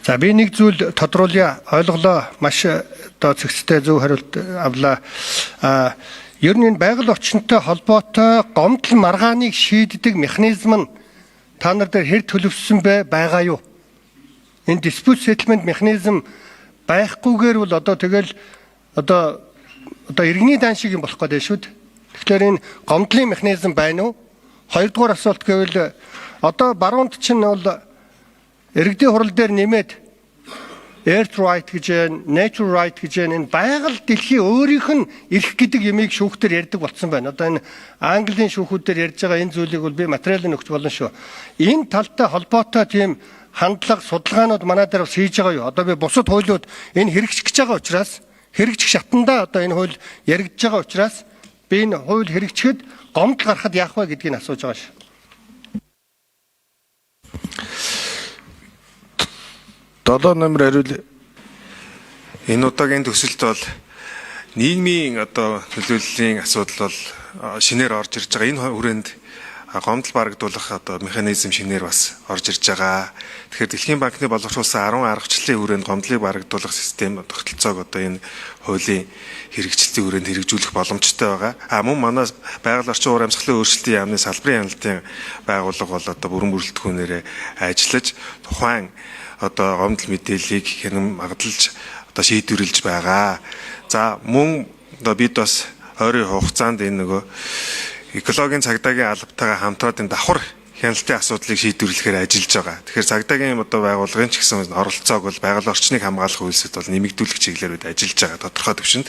За би нэг зүйл тодруулъя. Ойлголоо. Маш одоо зэгцтэй зөв хариулт авлаа. Ер нь энэ байгаль орчинтой холбоотой гомдол маргааныг шийддэг механизм нь та нар дээр хэр төлөвшсөн байгаа юу? Энэ dispute settlement mechanism байхгүйгээр бол одоо тэгэл одоо иргэний дан шиг юм болох гэдэг шүү дээ. Тэгэхээр энэ гомдлын механизм байна уу? Хоёрдугаар асуулт гэвэл одоо баруунд чинь бол иргэдийн хурал дээр нэмээд earth right гэж байна, nature right гэж байна. Энэ байгаль дэлхийн өөрийнх нь эрх гэдэг ямыг шүүхтэр ярьдаг болсон байна. Одоо энэ Английн шүүхүүдээр ярьж байгаа энэ зүйлийг бол би материалын өгч болно шүү. Энэ талтай холбоотой тийм хандлага, судалгаанууд манай дээр бас хийж байгаа юу? Одоо би бусад хуулиуд энэ хэрэгжих гэж байгаа учраас хэрэгжих шатандаа одоо энэ хууль яригдж байгаа учраас би энэ хууль хэрэгжихэд гомдол гарахад яах вэ гэдгийг асууж байгаа шүү. Долоо номер хариул. Энэ удаагийн төсөлд бол нийгмийн одоо нөлөөллийн асуудал бол шинээр орж ирж байгаа. Энэ хүрээнд гомдол барагдуулах одоо механизм шинээр бас орж ирж байгаа. Тэгэхээр Дэлхийн банкны боловсруулсан 10 аргачлалын хүрээнд гомдлыг барагдуулах систем тогтолцоог одоо энэ хуулийн хэрэгжилтийн хүрээнд хэрэгжүүлэх боломжтой байгаа. Мөн манай байгаль орчин уур амьсгалын өөрчлөлтийн яамны салбарын хяналтын байгууллага бол одоо бүрэн бүрэлдэхүүнээр ажиллаж тухайн одоо гомдол мэдээллийг хянан магадalж одоо шийдвэрлэж байгаа. За мөн одоо бид бас ойрын хугацаанд энэ нөгөө экологийн цагдаагийн албатайгаа хамтраад энэ давхар хяналтын асуудлыг шийдвэрлэхээр ажиллаж байгаа. Тэгэхээр цагдаагийн одоо байгууллагын ч гэсэн оролцоог бол байгаль орчныг хамгаалах үйлсэд бол нэмэгдүүлэх чиглэлээр ажиллаж байгаа тодорхой төвшөнд.